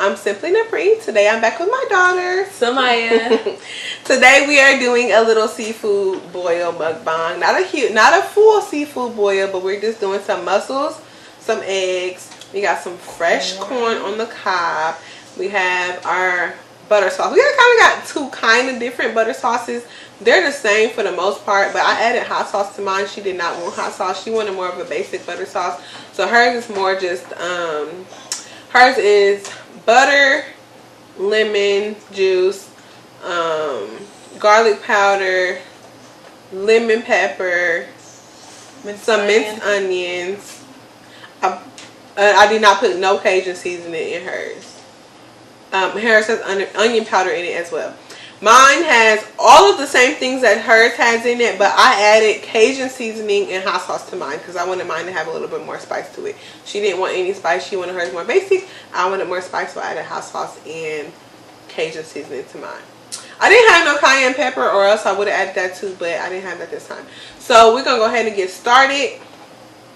I'm Simply Napri. Today I'm back with my daughter, Samaya. Today we are doing a little seafood boil mukbang. Not a full seafood boil, but we're just doing some mussels, some eggs. We got some fresh corn on the cob. We have our butter sauce. We got two kind of different butter sauces. They're the same for the most part, but I added hot sauce to mine. She did not want hot sauce. She wanted more of a basic butter sauce. So hers is more just hers is butter, lemon juice, garlic powder, lemon pepper, some minced onions. I did not put no Cajun seasoning in hers. Hers has onion powder in it as well. Mine has all of the same things that hers has in it, but I added Cajun seasoning and hot sauce to mine because I wanted mine to have a little bit more spice to it. She didn't want any spice. She wanted hers more basic. I wanted more spice, so I added hot sauce and Cajun seasoning to mine. I didn't have no cayenne pepper, or else I would have added that too, but I didn't have that this time. So we're going to go ahead and get started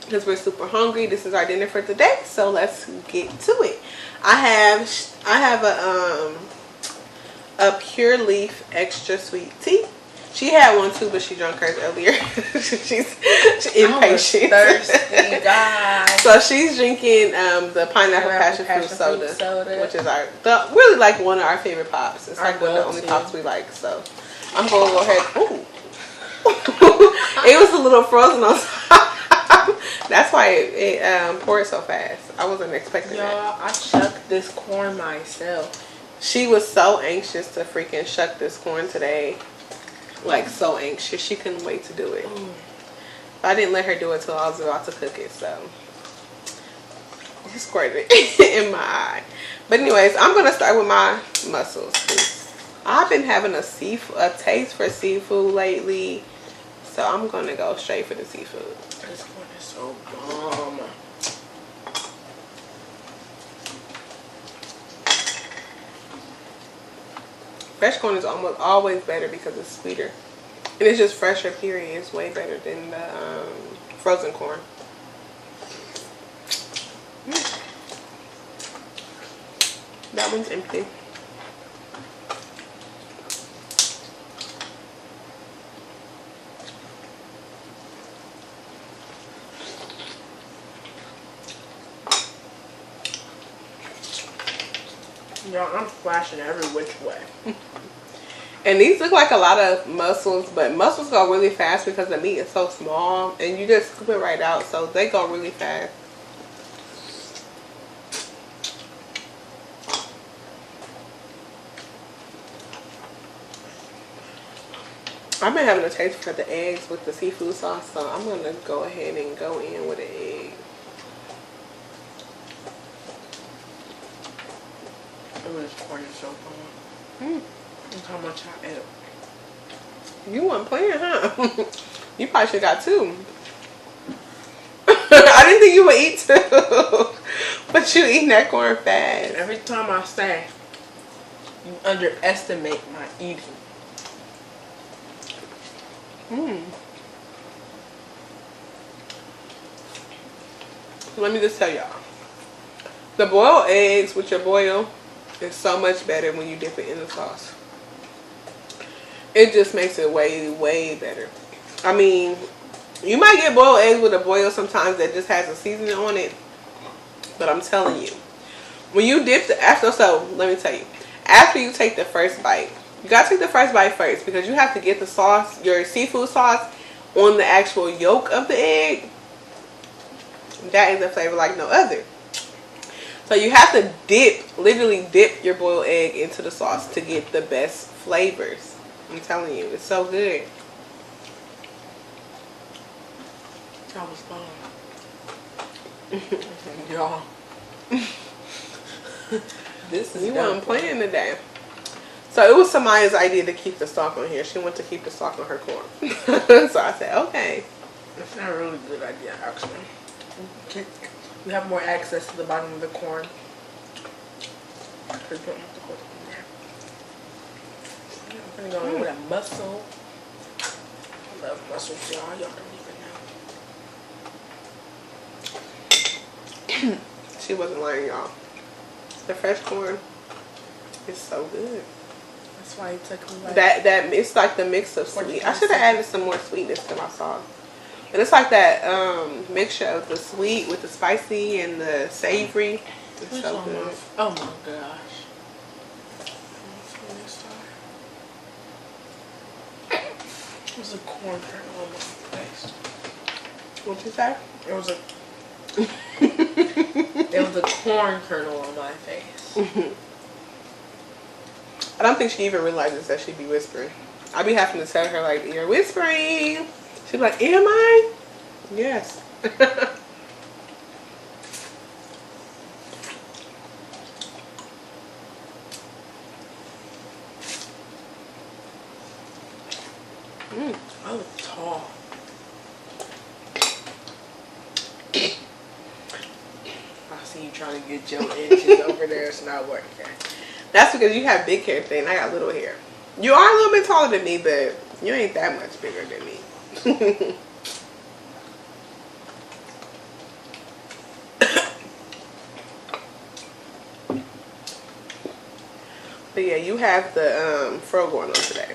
because we're super hungry. This is our dinner for today, so let's get to it. I have a pure leaf extra sweet tea. She had one too, but she drank hers earlier. she's impatient. Thirsty, guys. So she's drinking the pineapple passion fruit soda, which is really like one of our favorite pops. It's like one of the only pops we like. So I'm gonna go ahead. Ooh. It was a little frozen on top. That's why it poured so fast. I wasn't expecting that. Y'all, I shucked this corn myself. She was so anxious to freaking shuck this corn today. Like, so anxious. She couldn't wait to do it. I didn't let her do it till I was about to cook it, so she squirted it in my eye. But anyways, I'm going to start with my mussels. I've been having a taste for seafood lately, so I'm going to go straight for the seafood. This corn is so bomb. Fresh corn is almost always better because it's sweeter. And it's just fresher, period. It's way better than the frozen corn. That one's empty. Y'all, I'm splashing every which way. And these look like a lot of mussels, but mussels go really fast because the meat is so small and you just scoop it right out, so they go really fast. I've been having a taste for the eggs with the seafood sauce, so I'm going to go ahead and go in with an egg. This corn is so bomb. Look how much I ate. You weren't playing, huh? You probably should have got two. I didn't think you would eat two. But you eating that corn fast. Every time I say, you underestimate my eating. Let me just tell y'all. The boiled eggs with your boil is so much better when you dip it in the sauce. It just makes it way, way better. I mean, you might get boiled eggs with a boil sometimes that just has a seasoning on it. But I'm telling you, when you dip let me tell you, after you take the first bite, you gotta take the first bite first because you have to get the sauce, your seafood sauce, on the actual yolk of the egg. That is a flavor like no other. So you have to literally dip your boiled egg into the sauce to get the best flavors. I'm telling you, it's so good. That was bomb. Y'all. This is you weren't playing today. So it was Samaya's idea to keep the stalk on here. She wanted to keep the stalk on her corn. So I said, okay. It's not a really good idea, actually. We have more access to the bottom of the corn. I'm gonna go in with a mussel. I love mussels, y'all. Y'all don't even know. She wasn't lying, y'all. The fresh corn is so good. That's why it took me like That it's like the mix of sweet. I should have added some more sweetness to my sauce. And it's like that mixture of the sweet with the spicy and the savory. It's so good. Oh my gosh. It was a corn kernel on my face. What'd you say? It was a it was a corn kernel on my face. I don't think she even realizes that she be whispering. I be having to tell her like, "You're whispering." She's like, "Am I?" Yes. I look tall. I see you trying to get your inches over there. It's not working. That's because you have big hair thing. I got little hair. You are a little bit taller than me, but you ain't that much bigger than me. But yeah, you have the fro going on today.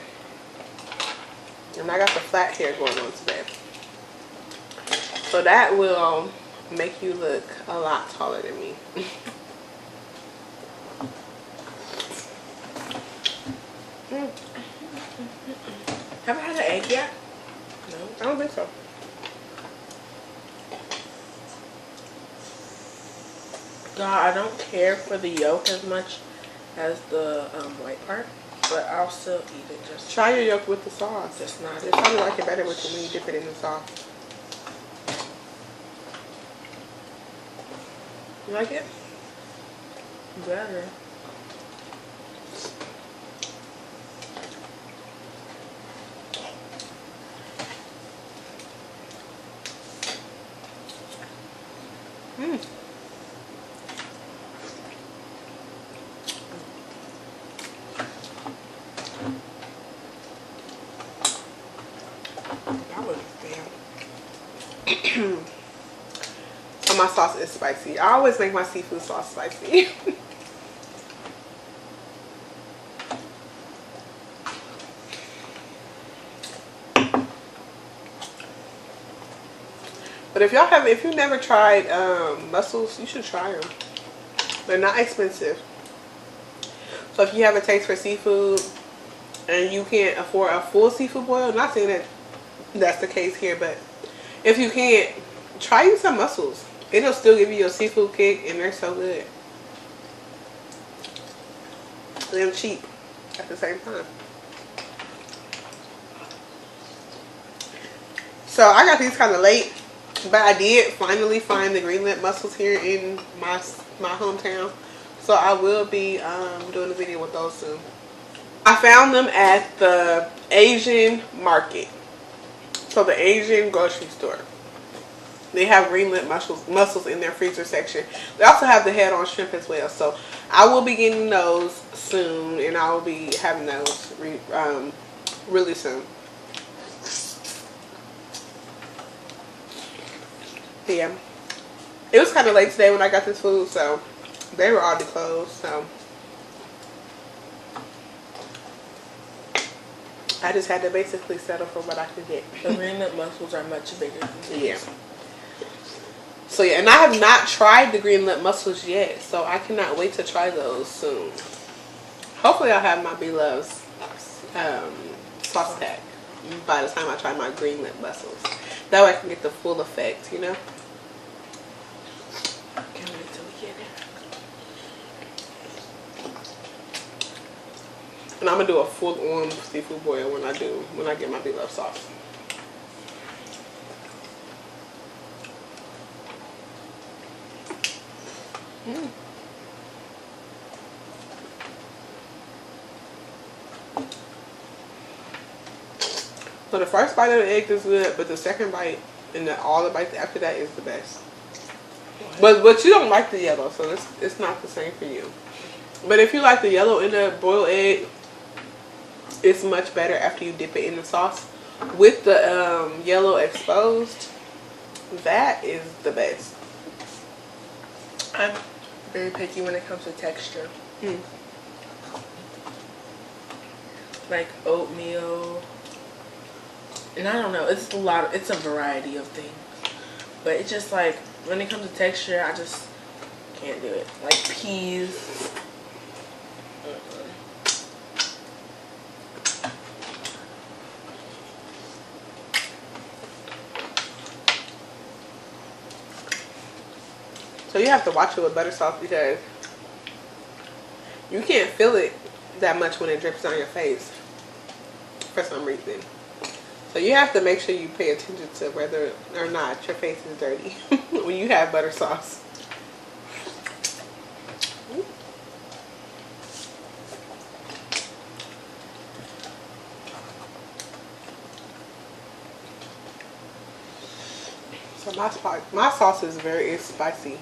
And I got the flat hair going on today. So that will make you look a lot taller than me. Have I had an egg yet? No. I don't think so. God, I don't care for the yolk as much as the white part, but I'll still eat it. Just Try your yolk with the sauce. Just not. You probably like it better with when you dip it in the sauce. You like it? Better. That was damn. So my sauce is spicy. I always make my seafood sauce spicy. But if you've never tried mussels, you should try them. They're not expensive. So if you have a taste for seafood and you can't afford a full seafood boil, I'm not saying that that's the case here, but if you can't, try you some mussels. It'll still give you a seafood kick, and they're so good. They're cheap at the same time. So I got these kind of late, but I did finally find the green lip mussels here in my hometown. So I will be doing a video with those soon. I found them at the Asian market. So the Asian grocery store. They have green lip mussels in their freezer section. They also have the head on shrimp as well. So I will be getting those soon, and I will be having those really soon. Yeah, it was kind of late today when I got this food, so they were already closed. So I just had to basically settle for what I could get. The green lip mussels are much bigger than these. Yeah. So yeah, and I have not tried the green lip mussels yet, so I cannot wait to try those soon. Hopefully I'll have my beloved's sauce pack by the time I try my green lip mussels. That way I can get the full effect, you know? Can't wait till we get it. And I'm gonna do a full-on seafood boil when I get my beloved sauce. So the first bite of the egg is good, but the second bite and all the bites after that is the best. But you don't like the yellow, so it's not the same for you. But if you like the yellow in the boiled egg, it's much better after you dip it in the sauce. With the yellow exposed, that is the best. Very picky when it comes to texture. Mm. Like oatmeal. And I don't know, it's it's a variety of things. But it's just like, when it comes to texture, I just can't do it. Like peas. So you have to watch it with butter sauce because you can't feel it that much when it drips on your face for some reason. So you have to make sure you pay attention to whether or not your face is dirty when you have butter sauce. So my sauce is very spicy.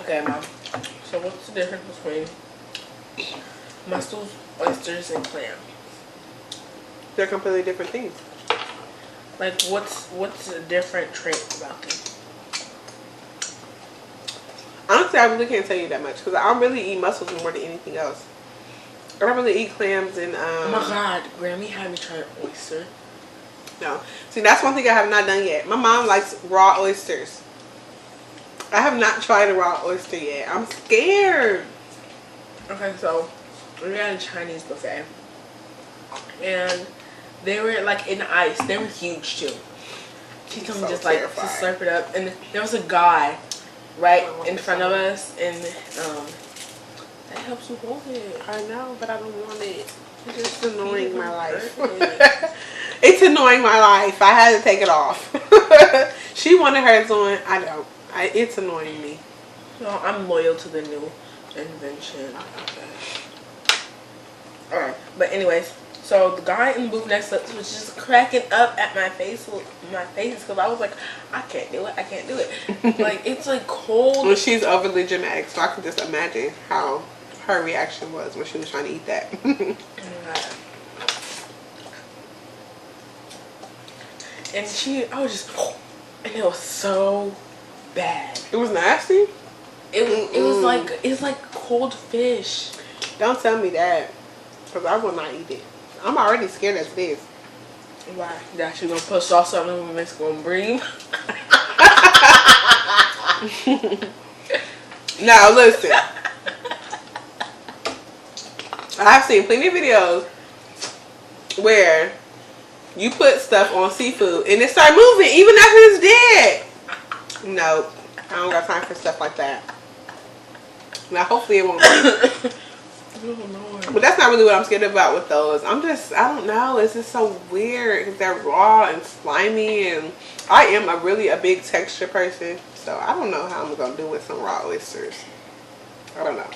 Okay, Mom. So what's the difference between mussels, oysters, and clam? They're completely different things. Like, what's a different trait about them? Honestly, I really can't tell you that much because I don't really eat mussels more than anything else. I don't really eat clams and Oh my God, Grammy had me try an oyster. No. See, that's one thing I have not done yet. My mom likes raw oysters. I have not tried a raw oyster yet. I'm scared. Okay, so we had a Chinese buffet. And they were like in ice. They were huge too. She told me just like to slurp it up. And there was a guy right in front of us. And that helps you hold it. I know, but I don't want it. It's just annoying my life. It's annoying my life. I had to take it off. She wanted hers on. I don't. It's annoying me. No, I'm loyal to the new invention. Alright, but anyways, so the guy in the booth next to us was just cracking up at my face because I was like, I can't do it. I can't do it. Like, it's like cold. Well, she's overly dramatic, so I can just imagine how her reaction was when she was trying to eat that. And I was just, and it was so bad. It was nasty? It's like cold fish. Don't tell me that, because I will not eat it. I'm already scared as it is. Why? That you gonna put sauce on it and it's gonna breathe? Now listen. I've seen plenty of videos where you put stuff on seafood and it start moving even after it's dead. Nope. I don't got time for stuff like that. Now hopefully it won't break. But that's not really what I'm scared about with those. I don't know. It's just so weird because they're raw and slimy, and I am a big texture person. So I don't know how I'm going to do with some raw oysters. I don't know.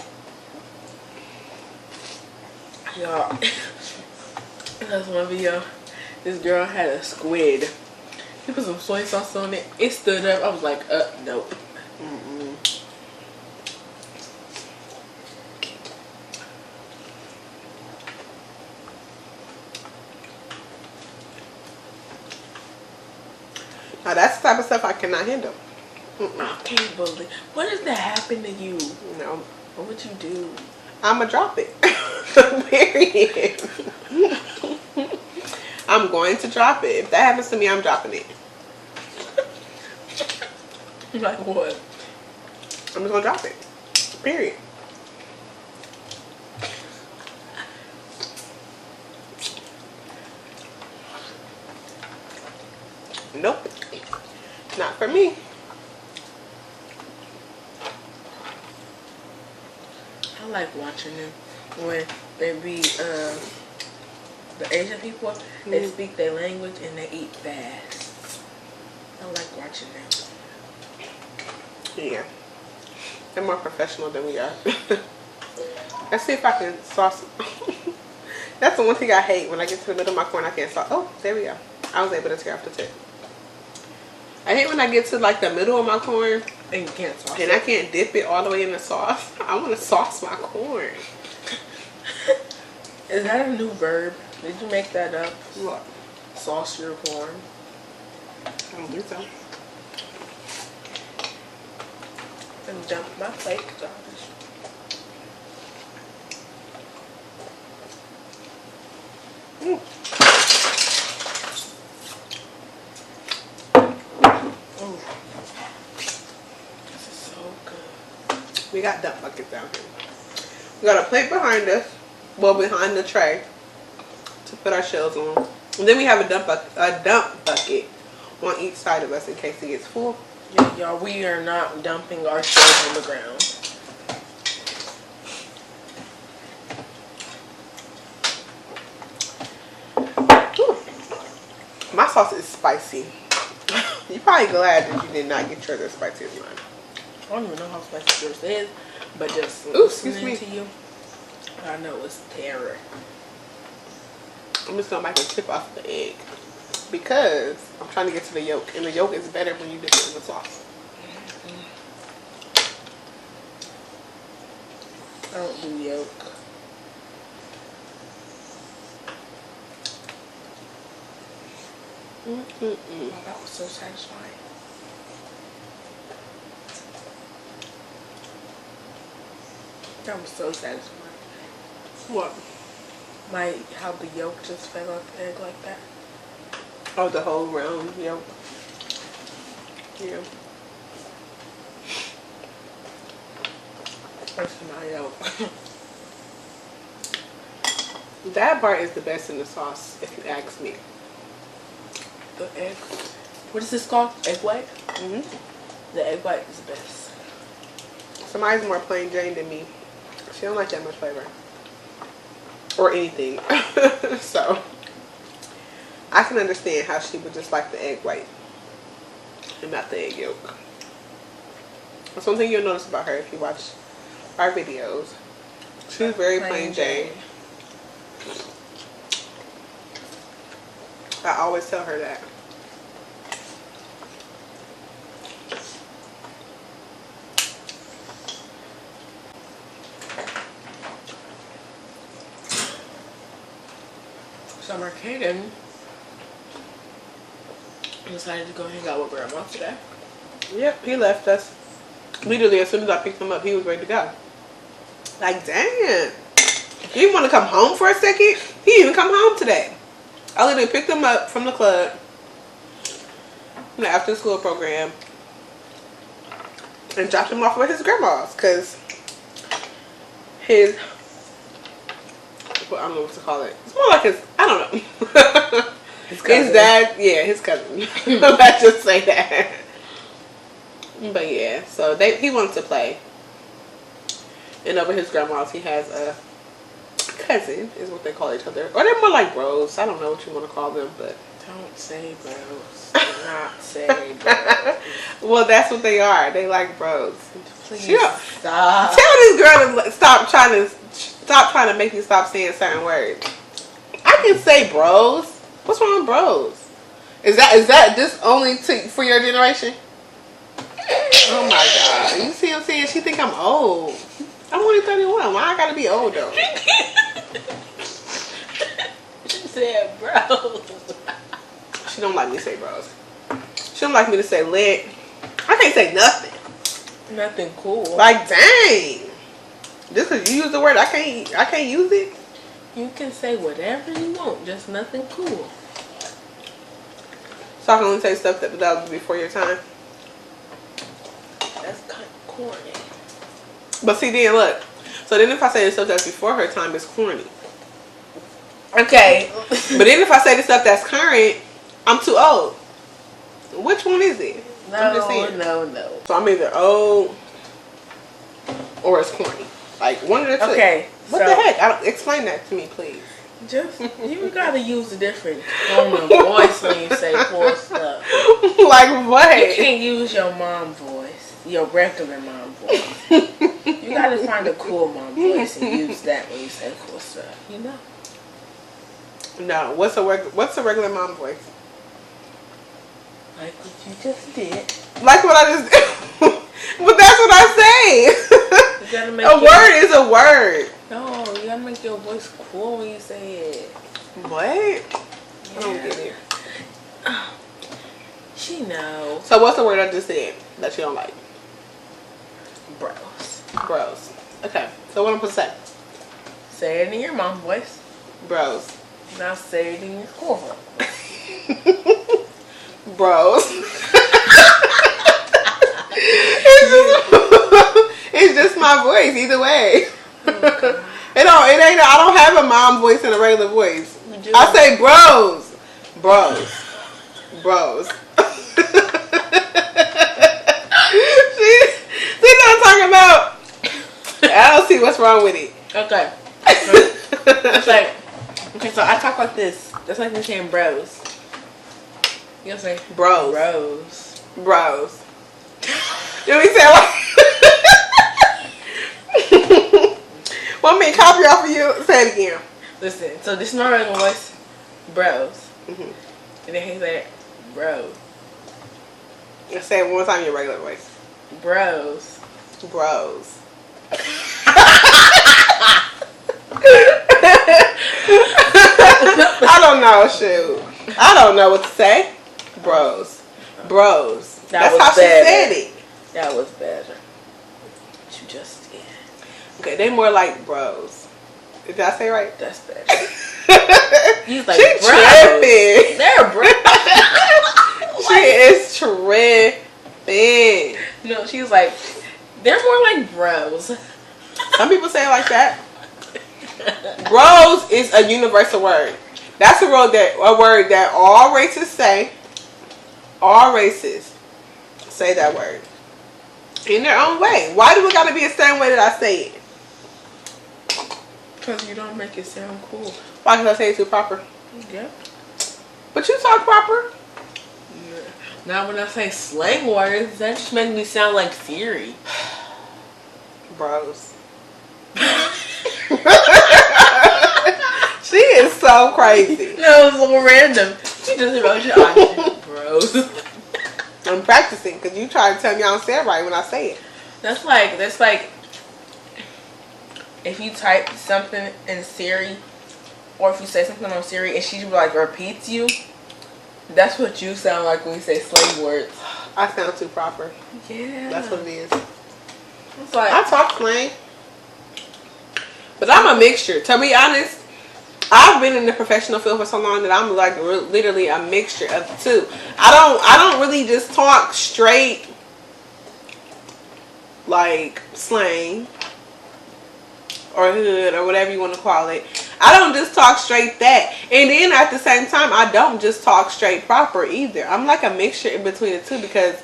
Y'all, that's one video. This girl had a squid. She put some soy sauce on it. It stood up. I was like, nope. Now that's the type of stuff I cannot handle. I can't believe. What does that happen to you? No. What would you do? I'ma drop it. Period. I'm going to drop it. If that happens to me, I'm dropping it. Like what? I'm just gonna drop it. Period. Nope. Not for me. I like watching them when they be the Asian people. They speak their language and they eat fast. I like watching them. Yeah. They're more professional than we are. Let's see if I can sauce. That's the one thing I hate. When I get to the middle of my corn, I can't sauce. Oh, there we go. I was able to tear off the tip. I hate when I get to like the middle of my corn and you can't sauce and I can't dip it all the way in the sauce. I want to sauce my corn. Is that a new verb? Did you make that up? What? Sauce your corn? I don't think so. And dump my plate. Mm. Ooh. This is so good. We got dump buckets down here. We got a plate behind us, well, behind the tray to put our shells on. And then we have a dump bucket on each side of us in case it gets full. Yeah, y'all, we are not dumping our shells on the ground. Whew. My sauce is spicy. You're probably glad that you did not get yours as spicy as mine. I don't even know how spicy yours is, but just Ooh, excuse listening me. to you, I know it's terror. I'm just gonna make a tip off the egg because I'm trying to get to the yolk, and the yolk is better when you dip it in the sauce. I don't do yolk. Oh, that was so satisfying. That was so satisfying. What? How the yolk just fell off the egg like that. Oh, the whole round yolk. Yeah. That's my yolk. That part is the best in the sauce, if you ask me. The egg. What is this called? Egg white? Mm-hmm. The egg white is the best. Somebody's more plain Jane than me. She don't like that much flavor. Or anything. So, I can understand how she would just like the egg white and not the egg yolk. That's one thing you'll notice about her if you watch our videos. She's very plain Jane. I always tell her that. So Mercaden decided to go hang out with Grandma today. Yep, he left us. Literally, as soon as I picked him up, he was ready to go. Like, damn. You didn't want to come home for a second? He didn't even come home today. I literally picked him up from the club, from the after school program, and dropped him off with his grandma's. Because his, well, I don't know what to call it. It's more like his, I don't know. His dad, yeah, his cousin. Let's just say that. But yeah, so he wanted to play. And over his grandma's, he has a cousin, is what they call each other. Or they're more like bros. I don't know what you want to call them, but. Don't say bros. Do not say bros. Well, that's what they are. They like bros. Please Tell stop. this girl to stop trying to make me stop saying certain words. I can say bros. What's wrong with bros? Is that this only for your generation? Oh my god. You see what I'm saying? She think I'm old. I'm only 31. Why I gotta be old though? She said bros. She don't like me to say bros. She don't like me to say lit. I can't say nothing. Nothing cool. Like dang. Just cause you use the word, I can't use it. You can say whatever you want, just nothing cool. So I can only say stuff that was before your time. That's kind of corny. But see, then look. So then if I say the stuff that's before her time, it's corny. Okay. But then if I say the stuff that's current, I'm too old. Which one is it? I'm just saying. No. So I'm either old or it's corny. Like one of the two. Okay. What the heck? Explain that to me, please. Just you gotta use a different tone of voice when you say cool stuff. Like what? You can't use your mom voice, your regular mom voice. You gotta find a cool mom voice and use that when you say cool stuff. You know? No. What's a regular mom voice? Like what you just did. Like what I just did. But that's what I say. You gotta make a word is a word. No, you gotta make your voice cool when you say it. What? Yeah. I don't get it. She knows. So what's the word I just said that you don't like? Bros. Bros. Okay. So what I'm supposed to say? Say it in your mom voice. Bros. Now say it in your schoolgirl. Bros. It's just my voice either way. Okay. I don't have a mom voice and a regular voice. I say bros. Bros. Bros. See what I'm talking about? I don't see what's wrong with it. Okay. It's like, okay, so I talk like this. That's like me saying bros. You gonna say Bros. bros. Bros. You know what I'm saying? Want me to copy off of you? Say it again. Listen, so this is my regular voice. Bros. Mm-hmm. And then he said, bro. Let's say it one more time in your regular voice. Bros. Bros. I don't know, shoot. I don't know what to say. Bros. Bros. That's how she said it. That was better. What you just did. Okay, they more like bros. Did I say right? That's better. He's like, she bros. tripping. They're bros. She is tripping. No, she's like, they're more like bros. Some people say it like that. Bros is a universal word. That's a word that all races say. All races say that word in their own way. Why do it got to be a certain way that I say it? Because you don't make it sound cool. Why? Because I say it too proper. Yeah. But you talk proper. Yeah. Now when I say slang words, that just makes me sound like Siri. Bros. She is so crazy. No, it's so random. She just wrote your option, bros. I'm practicing because you try to tell me I don't say it right when I say it. That's like if you type something in Siri, or if you say something on Siri and she like repeats you. That's what you sound like when you say slang words. I sound too proper. Yeah, that's what it is. It's like I talk slang, but I'm a mixture. To be honest, I've been in the professional field for so long that I'm like literally a mixture of the two. I don't really just talk straight like slang or hood or whatever you want to call it. I don't just talk straight that. And then at the same time, I don't just talk straight proper either. I'm like a mixture in between the two because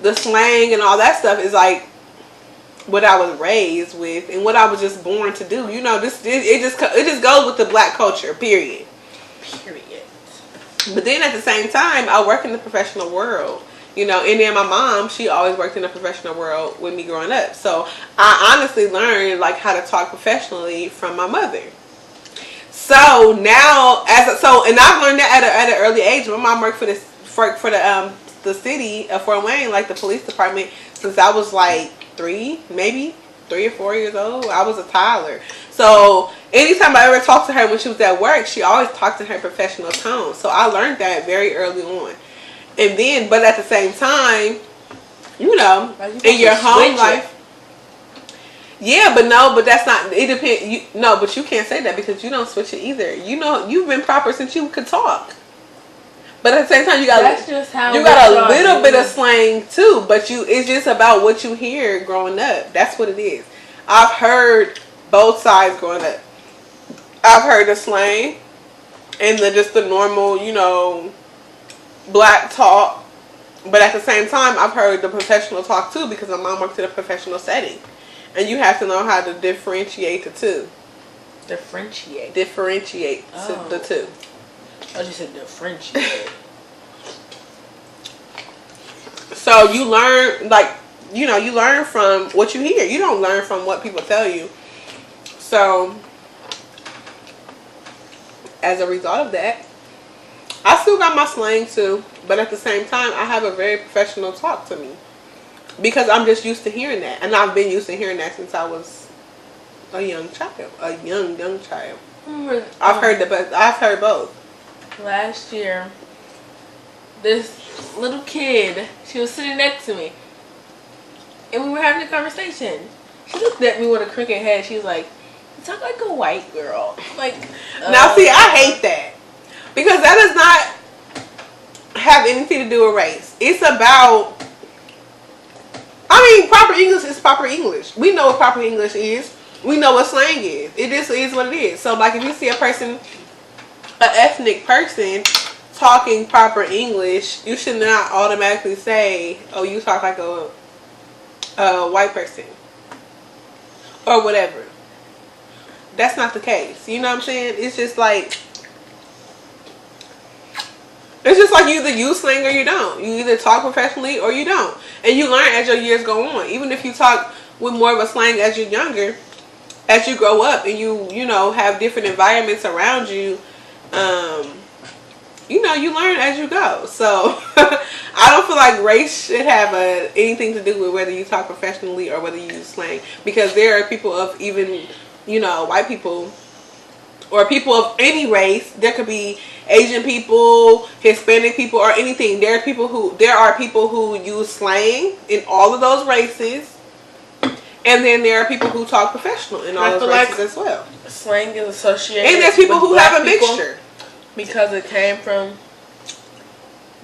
the slang and all that stuff is like what I was raised with and what I was just born to do. You know, it just goes with the black culture, period. But then at the same time, I work in the professional world. You know, and then my mom, she always worked in the professional world with me growing up. So I honestly learned like how to talk professionally from my mother. So now, and I've learned that at an early age. My mom worked for the city of Fort Wayne, like the police department, since I was like 3 or 4 years old. I was a toddler. So anytime I ever talked to her when she was at work, she always talked in her professional tone. So I learned that very early on. And then, but at the same time, you know, in your home life. Yeah, but that's not, it depends. But you can't say that because you don't switch it either. You know, you've been proper since you could talk. But at the same time, you got a little bit of slang too. But it's just about what you hear growing up. That's what it is. I've heard both sides growing up. I've heard the slang and just the normal, you know, black talk. But at the same time, I've heard the professional talk too because my mom worked in a professional setting. And you have to know how to differentiate the two. Differentiate the two. I just said differentiate. So you learn, like, you know, you learn from what you hear. You don't learn from what people tell you. So as a result of that, I still got my slang too. But at the same time, I have a very professional talk to me. Because I'm just used to hearing that. And I've been used to hearing that since I was a young child. A young child. I've heard both. Last year, this little kid, she was sitting next to me. and we were having a conversation. She looked at me with a crooked head. She was like, "You talk like a white girl." Like, now see, I hate that because that does not have anything to do with race. It's about. I mean, proper English is proper English. We know what proper English is. We know what slang is. It just is what it is. So, like, if you see a person, an ethnic person, talking proper English, you should not automatically say, "Oh, you talk like a white person," or whatever. That's not the case. You know what I'm saying? It's just like you either use slang or you don't. You either talk professionally or you don't. And you learn as your years go on. Even if you talk with more of a slang as you're younger, as you grow up and you know, have different environments around you, you know, you learn as you go. So I don't feel like race should have anything to do with whether you talk professionally or whether you use slang. Because there are people of even, you know, white people or people of any race. There could be Asian people, Hispanic people, or anything. There are people who use slang in all of those races. And then there are people who talk professional in all those races as well. Slang is associated. And there's people who have a mixture because it came from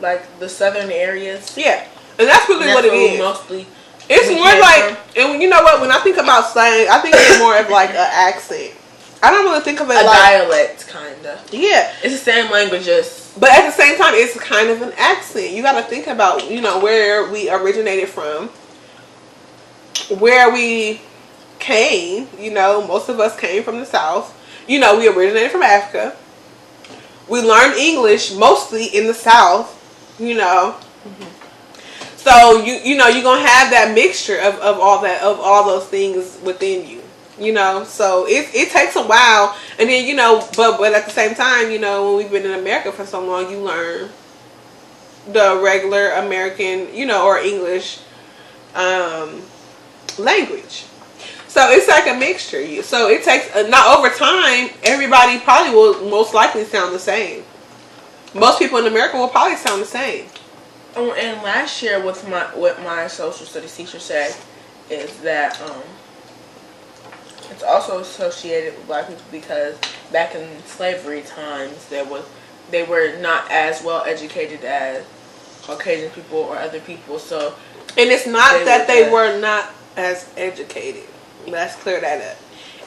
like the southern areas. Yeah, and that's really what it is. Mostly, it's more like, and you know what? When I think about slang, I think it's more of like an accent. I don't really think of it like a dialect, kinda. Yeah, it's the same language, just. But at the same time, it's kind of an accent. You got to think about, you know, where we originated from. Where we came, you know, most of us came from the South. You know, we originated from Africa. We learned English mostly in the South, you know. Mm-hmm. So you know, you're gonna have that mixture of all those things within you, you know. So it takes a while, and then you know, but at the same time, you know, when we've been in America for so long, you learn the regular American, you know, or English language. So it's like a mixture. So it takes not over time. Everybody probably will most likely sound the same. Most people in America will probably sound the same. And last year, what my social studies teacher said is that it's also associated with black people because back in slavery times they were not as well educated as Caucasian people or other people. So and it's not that they were not as educated. Let's clear that up.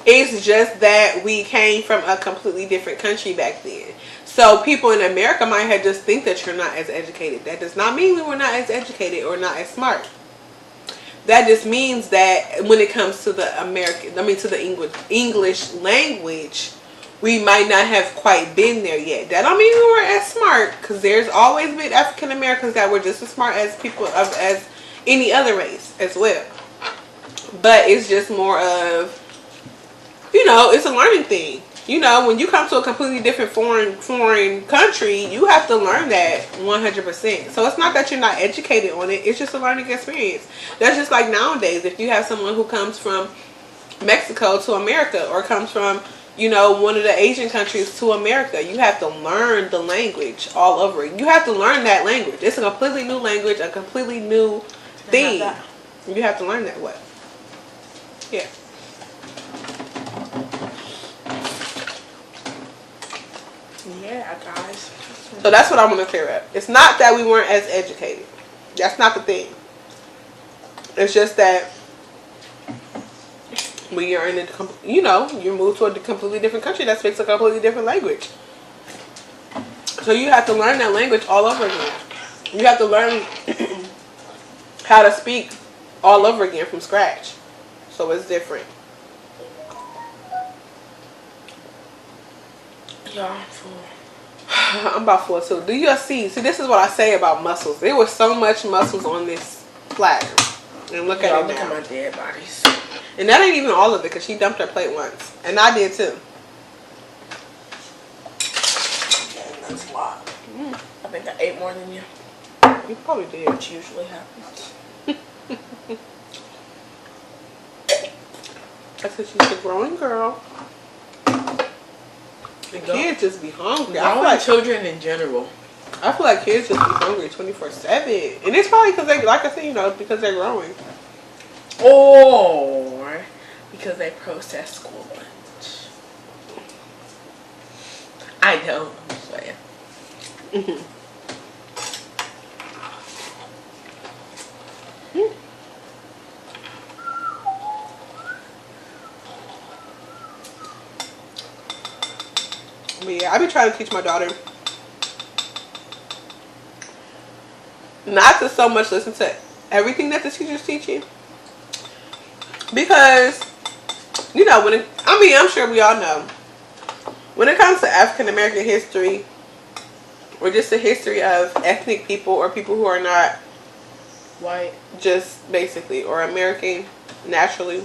It's just that we came from a completely different country back then. So people in America might have just think that you're not as educated. That does not mean we were not as educated or not as smart. That just means that when it comes to the to the English language, we might not have quite been there yet. That don't mean we were as smart, because there's always been African Americans that were just as smart as people as any other race as well. But it's just more of, you know, it's a learning thing. You know, when you come to a completely different foreign country, you have to learn that 100%. So it's not that you're not educated on it. It's just a learning experience. That's just like nowadays. If you have someone who comes from Mexico to America, or comes from, you know, one of the Asian countries to America, you have to learn the language all over. You have to learn that language. It's a completely new language, a completely new thing. You have to learn that way. Yeah. Yeah, guys. So that's what I want to clear up. It's not that we weren't as educated. That's not the thing. It's just that we are in a, you know, you move to a completely different country that speaks a completely different language. So you have to learn that language all over again. You have to learn how to speak all over again from scratch. So it's different. Yeah, I'm full. I'm about full too. Do you see? See, this is what I say about mussels. There was so much mussels on this platter. And look at it now. Look at my dead bodies. And that ain't even all of it, because she dumped her plate once. And I did too. Yeah, that's a lot. I think I ate more than you. You probably did. Which usually happens. That's because she's a growing girl. The kids just be hungry. I feel like children in general. I feel like kids just be hungry 24/7. And it's probably because they, like I said, you know, because they're growing. Or because they process school lunch. I don't. I'm just saying. But yeah, I be trying to teach my daughter not to so much listen to everything that the teacher's teaching, because I'm sure we all know when it comes to African American history or just the history of ethnic people or people who are not white, just basically, or American naturally,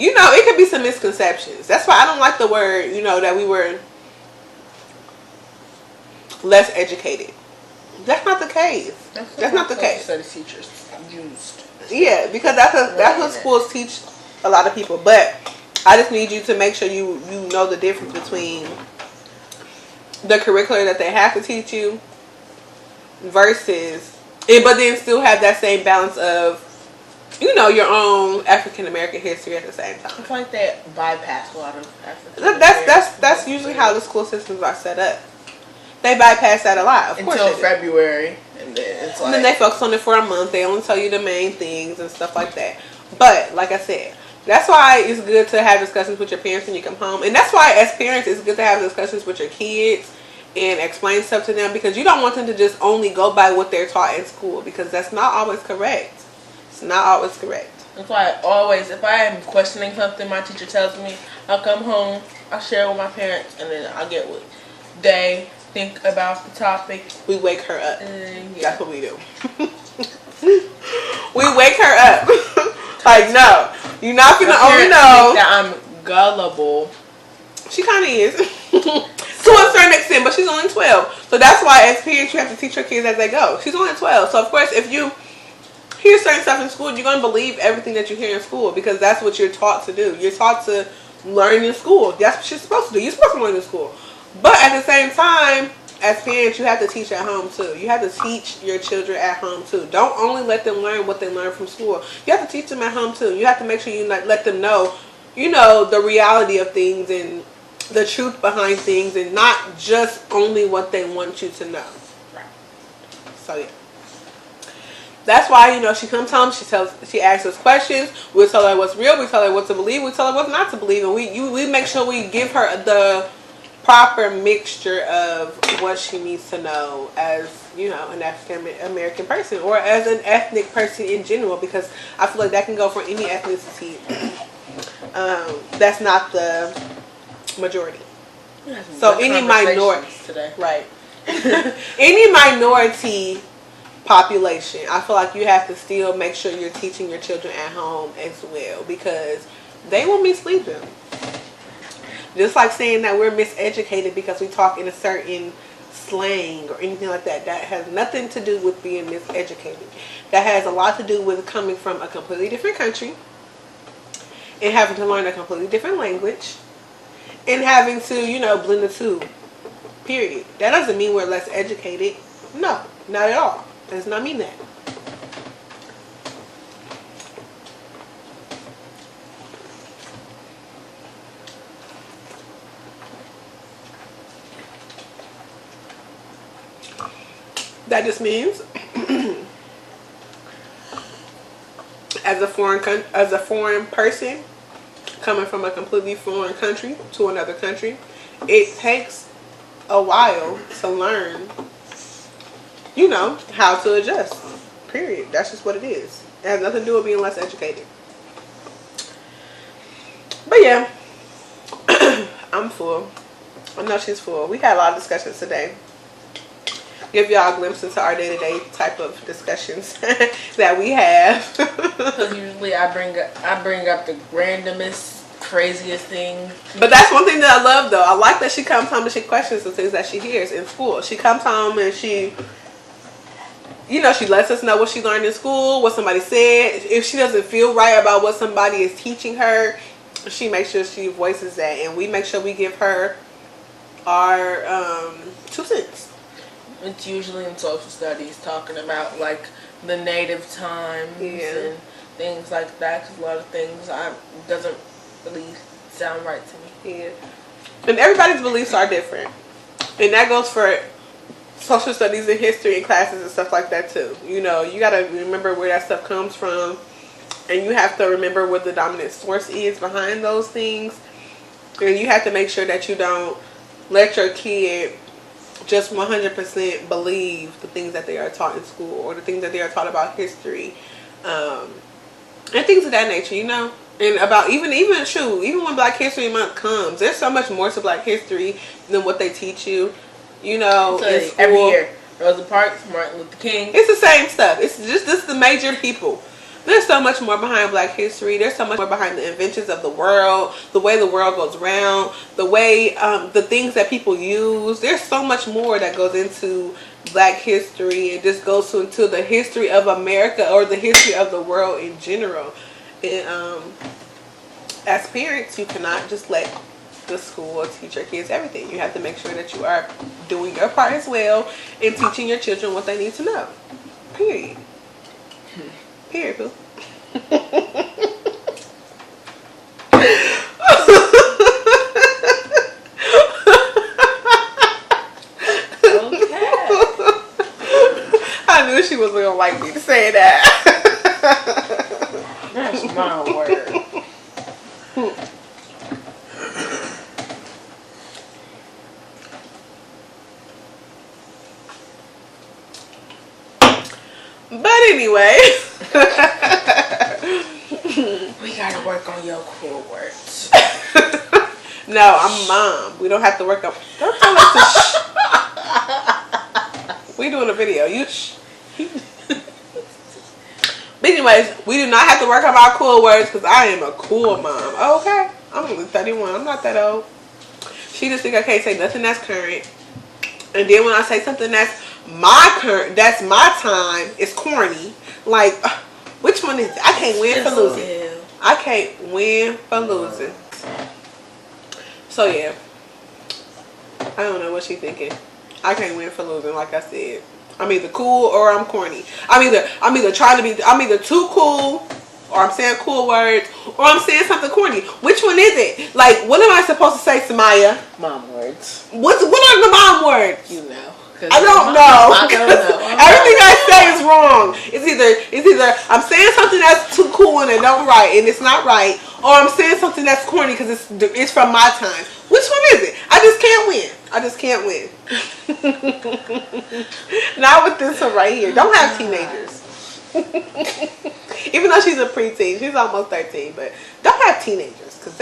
it could be some misconceptions. That's why I don't like the word, that we were less educated. That's not the case. That's not the case. Study teachers used. Yeah, because that's what schools teach a lot of people. But I just need you to make sure you know the difference between the curriculum that they have to teach you versus, but then still have that same balance of, your own African American history at the same time. I feel like they bypass a lot of African That's usually how the school systems are set up. They bypass that a lot. Until February, and then it's like, and then they focus on it for a month. They only tell you the main things and stuff like that. But like I said, that's why it's good to have discussions with your parents when you come home, and that's why as parents it's good to have discussions with your kids and explain stuff to them, because you don't want them to just only go by what they're taught in school, because that's not always correct. It's not always correct. That's why if I am questioning something my teacher tells me, I'll come home, I'll share it with my parents, and then I'll get what they think about the topic. We wake her up. Yeah. That's what we do. We wake her up. Like, no, you're not gonna only know that I'm gullible. She kind of is. To a certain extent, but she's only 12. So that's why as parents you have to teach your kids as they go. She's only 12. So of course if you hear certain stuff in school, you're going to believe everything that you hear in school, because that's what you're taught to do. You're taught to learn in school. That's what you're supposed to do. You're supposed to learn in school. But at the same time, as parents, you have to teach at home too. You have to teach your children at home too. Don't only let them learn what they learn from school. You have to teach them at home too. You have to make sure you let them know, the reality of things and the truth behind things, and not just only what they want you to know. Right. So yeah. That's why, she comes home, she asks us questions, we'll tell her what's real, we tell her what to believe, we tell her what's not to believe, and we make sure we give her the proper mixture of what she needs to know as, an African American person, or as an ethnic person in general, because I feel like that can go for any ethnicity. That's not the majority. So any minority today. Right. Any minority population, I feel like you have to still make sure you're teaching your children at home as well, because they will mislead them. Just like saying that we're miseducated because we talk in a certain slang or anything like that. That has nothing to do with being miseducated. That has a lot to do with coming from a completely different country and having to learn a completely different language and having to, blend the two. Period. That doesn't mean we're less educated. No, not at all. Does not mean that. That just means as a foreign person coming from a completely foreign country to another country, it takes a while to learn, how to adjust. Period. That's just what it is. It has nothing to do with being less educated. But yeah, I'm full. I know she's full. We had a lot of discussions today. Give y'all a glimpse into our day-to-day type of discussions that we have. Because usually I bring up the randomest, craziest thing. But that's one thing that I love, though. I like that she comes home and she questions the things that she hears in school. She comes home and she lets us know what she learned in school, what somebody said. If she doesn't feel right about what somebody is teaching her, she makes sure she voices that, and we make sure we give her our 2 cents. It's usually in social studies talking about like the native times and things like that, because a lot of things doesn't really sound right to me. Yeah. And everybody's beliefs are different. And that goes for social studies and history and classes and stuff like that too. You know, you got to remember where that stuff comes from. And you have to remember what the dominant source is behind those things. And you have to make sure that you don't let your kid just 100% believe the things that they are taught in school or the things that they are taught about history. And things of that nature, you know. And about even when Black History Month comes, there's so much more to Black history than what they teach you. You know, so every year, Rosa Parks, Martin Luther King. It's the same stuff. It's just this is the major people. There's so much more behind Black history. There's so much more behind the inventions of the world, the way the world goes round, the way the things that people use. There's so much more that goes into Black history. It just goes into the history of America or the history of the world in general. And as parents, you cannot just let the school teach your kids everything. You have to make sure that you are doing your part as well in teaching your children what they need to know. Period. Period, boo. Okay. I knew she wasn't gonna like me to say that. That's my word. But anyway, we gotta work on your cool words. No, I'm mom. We don't have to work on. Don't tell us to shh. We doing a video. You shh. But anyways, we do not have to work on our cool words because I am a cool mom. Okay, I'm only 31. I'm not that old. She just think I can't say nothing that's current. And then when I say something that's that's my time, it's corny. Like, which one is it? I can't win for losing. I can't win for losing. So yeah, I don't know what she's thinking. I can't win for losing. Like I said, I'm either cool or I'm corny. I'm either too cool, or I'm saying cool words, or I'm saying something corny. Which one is it? Like, what am I supposed to say, Samaya? Mom words. What are the mom words? You know. I don't know. I don't know. Everything I say is wrong. It's either I'm saying something that's too cool and it don't right and it's not right, or I'm saying something that's corny because it's from my time. Which one is it? I just can't win. I just can't win. Not with this one right here. Don't have teenagers. Even though she's a preteen, she's almost 13, but don't have teenagers because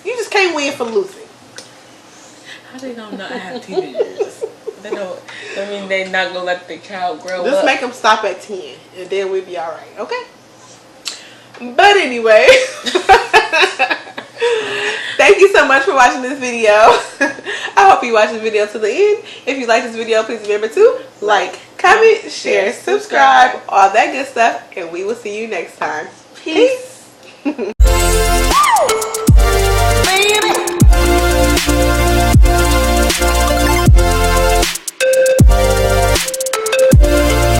you just can't win for losing. How they gonna not have teenagers? They don't. I mean, they not gonna let the child grow up. Just make them stop at 10, and then we'll be all right. Okay. But anyway, thank you so much for watching this video. I hope you watch this video to the end. If you like this video, please remember to like, comment, share, subscribe, all that good stuff, and we will see you next time. Peace. Peace.